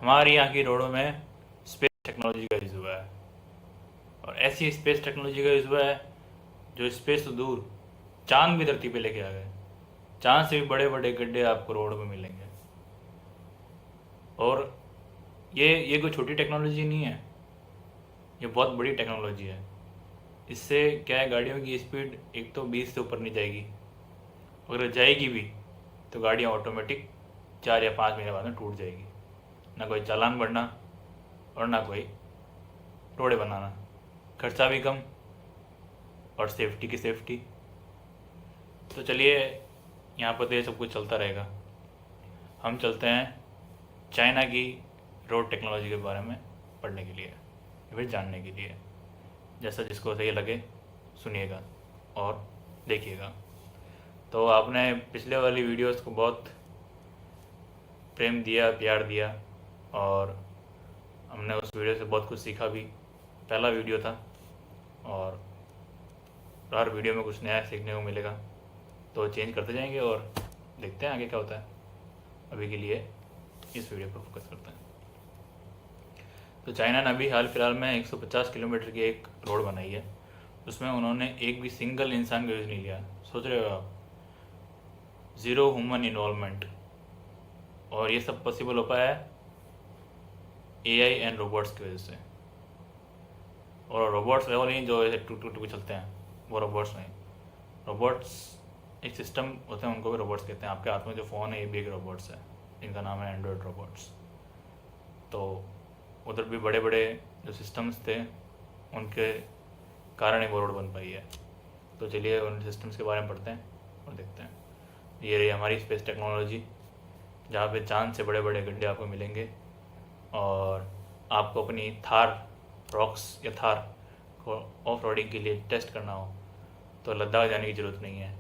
हमारे यहाँ की रोडों में स्पेस टेक्नोलॉजी का यूज़ हुआ है, और ऐसी स्पेस टेक्नोलॉजी का यूज़ हुआ है जो स्पेस तो दूर, चांद भी धरती पे लेके आ गए। चांद से भी बड़े बड़े गड्ढे आपको रोड में मिलेंगे। और ये कोई छोटी टेक्नोलॉजी नहीं है, ये बहुत बड़ी टेक्नोलॉजी है। इससे क्या है, गाड़ियों की स्पीड एक तो 20 से ऊपर नहीं जाएगी, अगर जाएगी भी तो गाड़ियाँ ऑटोमेटिक 4 या 5 महीने बाद में टूट जाएगी। ना कोई चालान भरना और ना कोई रोडें बनाना, खर्चा भी कम और सेफ्टी की सेफ्टी। तो चलिए, यहाँ पर तो ये सब कुछ चलता रहेगा। हम चलते हैं चाइना की रोड टेक्नोलॉजी के बारे में पढ़ने के लिए या फिर जानने के लिए। जैसा जिसको सही लगे सुनिएगा और देखिएगा। तो आपने पिछले वाली वीडियोस को बहुत प्रेम दिया, प्यार दिया, और हमने उस वीडियो से बहुत कुछ सीखा भी। पहला वीडियो था और हर वीडियो में कुछ नया सीखने को मिलेगा, तो चेंज करते जाएंगे और देखते हैं आगे क्या होता है। अभी के लिए इस वीडियो पर फोकस करते हैं। तो चाइना ने अभी हाल फिलहाल में 150 किलोमीटर की एक रोड बनाई है। उसमें उन्होंने एक भी सिंगल इंसान का यूज़ नहीं लिया। सोच रहे हो आप, ज़ीरो ह्यूमन इन्वॉल्वमेंट। और ये सब पॉसिबल हो पाया है एआई एंड रोबोट्स की वजह से। और रोबोट्स वो नहीं जो ऐसे टूट टूट के चलते हैं, वो रोबोट्स नहीं। रोबोट्स एक सिस्टम होते हैं, उनको भी रोबोट्स कहते हैं। आपके हाथ में जो फ़ोन है ये भी एक रोबोट्स है, इनका नाम है एंड्रॉयड रोबोट्स। तो उधर भी बड़े बड़े जो सिस्टम्स थे उनके कारण ही वो रोड बन पाई है। तो चलिए उन सिस्टम्स के बारे में पढ़ते हैं और देखते हैं। ये रही हमारी स्पेस टेक्नोलॉजी, जहाँ पे चांद से बड़े बड़े गड्ढे आपको मिलेंगे। और आपको अपनी थार रॉक्स या थार को ऑफ रोडिंग के लिए टेस्ट करना हो तो लद्दाख जाने की ज़रूरत नहीं है,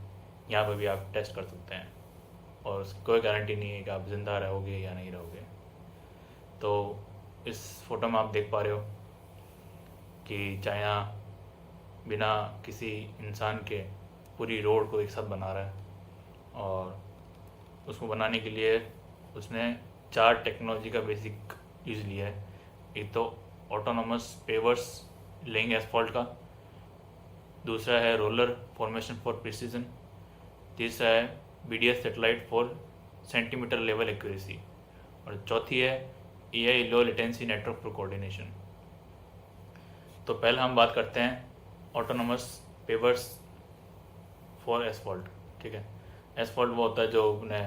यहाँ पर भी आप टेस्ट कर सकते हैं। और उसकी कोई गारंटी नहीं है कि आप ज़िंदा रहोगे या नहीं रहोगे। तो इस फोटो में आप देख पा रहे हो कि चाइना बिना किसी इंसान के पूरी रोड को एक साथ बना रहा है। और उसको बनाने के लिए उसने 4 टेक्नोलॉजी का बेसिक यूज़ लिया है। एक तो ऑटोनोमस पेवर्स लेइंग एसफॉल्ट का, दूसरा है रोलर फॉर्मेशन फॉर प्रिसीजन, तीसरा है BDS satellite for centimetre level accuracy, और चौथी है AI low latency network for coordination. तो पहले हम बात करते हैं ऑटोनोमस पेवर्स फॉर एसफॉल्ट। ठीक है, एसफॉल्ट वो होता है जो अपने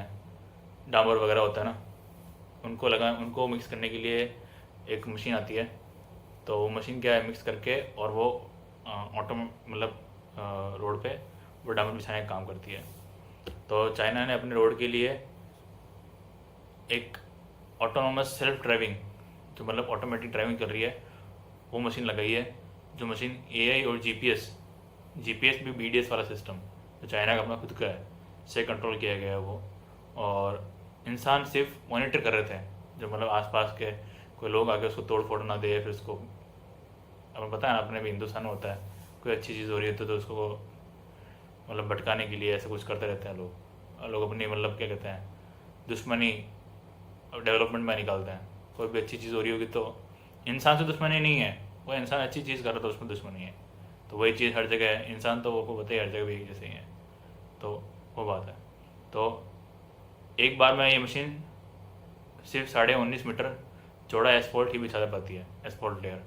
डामर वगैरह होता है ना, उनको मिक्स करने के लिए एक मशीन आती है। तो वो मशीन क्या है, मिक्स करके और वो रोड पे वो डामर बिछाने का काम करती है। तो चाइना ने अपने रोड के लिए एक ऑटोनोमस सेल्फ ड्राइविंग, जो मतलब ऑटोमेटिक ड्राइविंग कर रही है, वो मशीन लगाई है। जो मशीन एआई और जीपीएस भी बीडीएस वाला सिस्टम जो चाइना का अपना खुद का है से कंट्रोल किया गया है वो। और इंसान सिर्फ मॉनिटर कर रहे थे, जो मतलब आसपास के कोई लोग आके उसको तोड़ फोड़ ना दे। फिर उसको अब पता है ना, अपने भी हिंदुस्तान में होता है, कोई अच्छी चीज़ हो रही है तो उसको मतलब भटकाने के लिए ऐसा कुछ करते रहते हैं लोग अपनी मतलब क्या कहते हैं, दुश्मनी डेवलपमेंट में निकालते हैं। कोई भी अच्छी चीज़ हो रही होगी तो इंसान से दुश्मनी नहीं है, वो इंसान अच्छी चीज़ कर रहा था उसमें दुश्मनी है। तो वही चीज़ हर जगह है, इंसान तो वो पता ही हर जगह भी एक जैसे ही है। तो वो बात है। तो एक बार में ये मशीन सिर्फ 19.5 मीटर चौड़ा एसफॉल्ट ही बिछा पाती है, एसफॉल्ट लेयर।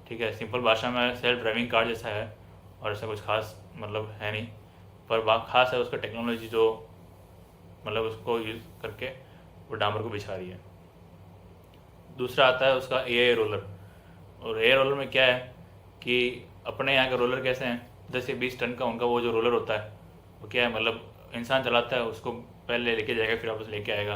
ठीक है, सिंपल भाषा में सेल्फ ड्राइविंग कार जैसा है, और ऐसा कुछ खास मतलब है नहीं। पर बात खास है उसका टेक्नोलॉजी, जो मतलब उसको यूज़ करके वो डामर को बिछा रही है। दूसरा आता है उसका एआई रोलर। और एआई रोलर में क्या है कि अपने यहाँ के रोलर कैसे हैं, 10 से 20 टन का उनका वो जो रोलर होता है वो क्या है, मतलब इंसान चलाता है उसको, पहले लेके जाएगा फिर वापस लेके आएगा।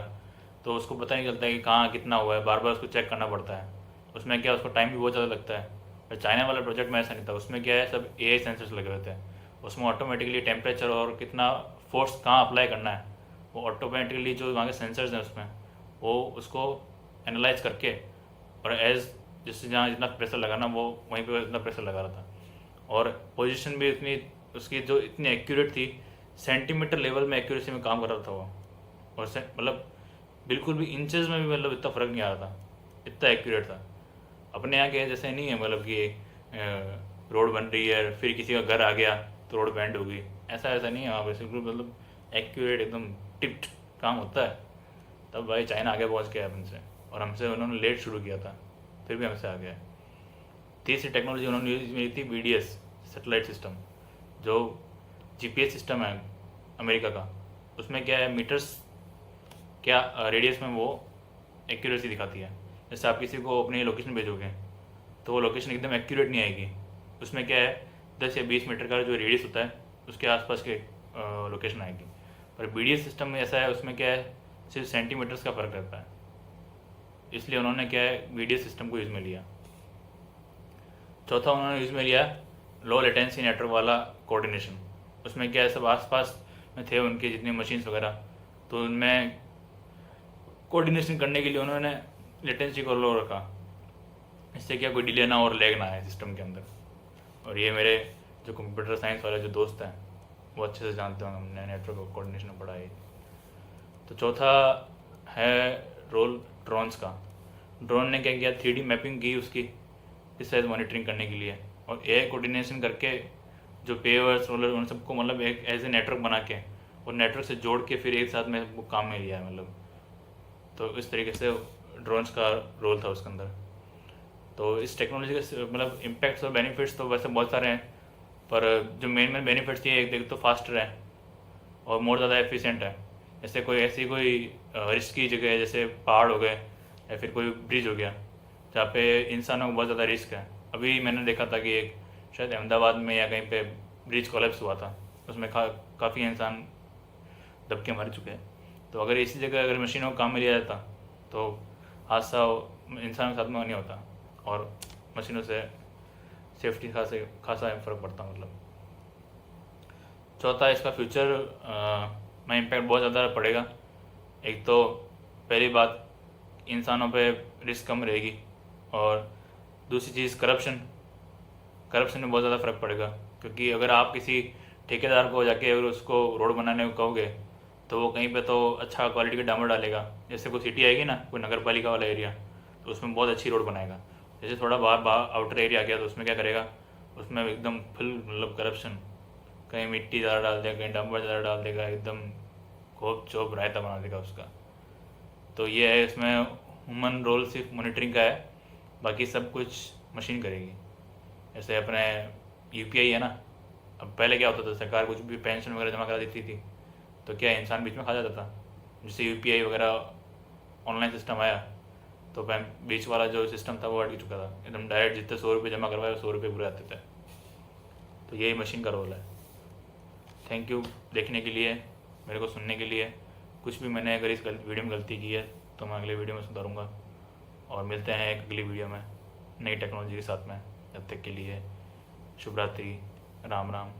तो उसको पता नहीं चलता है कि कहाँ कितना हुआ है, बार बार उसको चेक करना पड़ता है। उसमें क्या, उसको टाइम भी बहुत ज़्यादा लगता है। पर चाइना वाला प्रोजेक्ट में ऐसा नहीं था, उसमें क्या है, सब एआई सेंसर्स लगे हुए थे। उसमें ऑटोमेटिकली टेम्परेचर और कितना फोर्स कहाँ अप्लाई करना है, वो ऑटोमेटिकली जो वहाँ के सेंसर्स हैं उसमें वो उसको एनालाइज करके, और जिससे जहाँ जितना प्रेशर लगाना वो वहीं पे इतना प्रेशर लगा रहा था। और पोजीशन भी इतनी उसकी जो इतनी एक्यूरेट थी, सेंटीमीटर लेवल में एक्यूरेसी में काम कर रहा था वो। और मतलब बिल्कुल भी इंचेस में भी मतलब इतना फ़र्क नहीं आ रहा था। इतना एक्यूरेट था। अपने यहाँ के जैसे नहीं है, मतलब कि रोड बन रही है फिर किसी का घर आ गया तो रोड बैंड हो गई, ऐसा ऐसा नहीं है वहाँ पे, बिल्कुल मतलब एक्यूरेट एकदम टिप्ड काम होता है। तब भाई चाइना आगे पहुँच गया अपन से, और हमसे उन्होंने लेट शुरू किया था, फिर भी हमसे आ गया। तीसरी टेक्नोलॉजी उन्होंने यूज की थी BDS सेटेलाइट सिस्टम, जो GPS सिस्टम है अमेरिका का। उसमें क्या है, मीटर्स क्या रेडियस में वो एक्यूरेसी दिखाती है। जैसे आप किसी को अपनी लोकेशन भेजोगे तो वो लोकेशन एकदम एक्यूरेट नहीं आएगी। उसमें क्या है, 10 या 20 मीटर का जो रेडियस होता है उसके आसपास के लोकेशन आएगी। पर BDS सिस्टम में ऐसा है, उसमें क्या है, सिर्फ सेंटीमीटर्स का फ़र्क रहता है। इसलिए उन्होंने क्या है, BDS सिस्टम को यूज़ में लिया। चौथा उन्होंने यूज़ में लिया लो लेटेंसी नेटवर्क वाला कोऑर्डिनेशन। उसमें क्या है, सब आसपास में थे उनके जितने मशीन्स वगैरह, तो उनमें कोऑर्डिनेशन करने के लिए उन्होंने लेटेंसी को लो रखा। इससे क्या कोई डिले ना और लैग ना आए सिस्टम के अंदर। और ये मेरे जो कंप्यूटर साइंस वाले जो दोस्त हैं वो अच्छे से जानते होंगे, हमने नेटवर्क कोऑर्डिनेशन पढ़ा है। तो चौथा है रोल ड्रोन्स का। ड्रोन ने क्या किया, 3D मैपिंग की उसकी प्रिसाइज मॉनिटरिंग करने के लिए, और AI कोऑर्डिनेशन करके जो पेवर्स रोलर उन सबको मतलब एक एज ए नेटवर्क बना के और नेटवर्क से जोड़ के फिर एक साथ में वो काम में लिया है मतलब। तो इस तरीके से ड्रोन्स का रोल था उसके अंदर। तो इस टेक्नोलॉजी के मतलब इम्पैक्ट्स और बेनिफिट्स तो वैसे बहुत सारे हैं, पर जो मेन बेनिफिट्स ये एक तो फास्टर है और मोर ज़्यादा एफिशिएंट है। जैसे कोई ऐसी कोई रिस्की जगह है, जैसे पहाड़ हो गए या फिर कोई ब्रिज हो गया जहाँ पे इंसानों को बहुत ज़्यादा रिस्क है। अभी मैंने देखा था कि एक शायद अहमदाबाद में या कहीं पे ब्रिज कोलैप्स हुआ था, उसमें काफ़ी इंसान दब के मर चुके हैं। तो अगर इसी जगह अगर मशीनों को काम में लिया जाता तो हादसा इंसानों के साथ में नहीं होता, और मशीनों से सेफ्टी खासा फ़र्क पड़ता मतलब। चौथा, इसका फ्यूचर में इम्पैक्ट बहुत ज़्यादा पड़ेगा। एक तो पहली बात, इंसानों पे रिस्क कम रहेगी, और दूसरी चीज़ करप्शन में बहुत ज़्यादा फ़र्क पड़ेगा। क्योंकि अगर आप किसी ठेकेदार को जाके अगर उसको रोड बनाने को कहोगे तो वो कहीं पे तो अच्छा क्वालिटी का डामर डालेगा। जैसे कोई सिटी आएगी ना, कोई नगर पालिका वाला एरिया, तो उसमें बहुत अच्छी रोड बनाएगा। जैसे थोड़ा बाहर आउटर एरिया आ गया तो उसमें क्या करेगा, उसमें एकदम फुल मतलब करप्शन, कहीं मिट्टी ज़्यादा डाल देगा, कहीं डंबर ज़्यादा डाल देगा, एकदम खोप चोप रायता बना देगा उसका। तो ये है, इसमें ह्यूमन रोल सिर्फ मॉनिटरिंग का है, बाकी सब कुछ मशीन करेगी। जैसे अपने UPI है ना, अब पहले क्या होता था, सरकार कुछ भी पेंशन वगैरह जमा करा देती थी तो क्या इंसान बीच में खा जाता था। जैसे UPI वगैरह ऑनलाइन सिस्टम आया तो बीच वाला जो सिस्टम था वो हट चुका था, एकदम डायरेक्ट जितने 100 रुपये जमा करवाए 100 रुपये पूरे आते थे। तो यही मशीन का रोल है। थैंक यू देखने के लिए, मेरे को सुनने के लिए। कुछ भी मैंने अगर इस वीडियो में गलती की है तो मैं अगले वीडियो में सुधारूँगा, और मिलते हैं एक अगली वीडियो में नई टेक्नोलॉजी के साथ में। जब तक के लिए शुभ रात्रि, राम राम,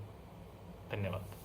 धन्यवाद।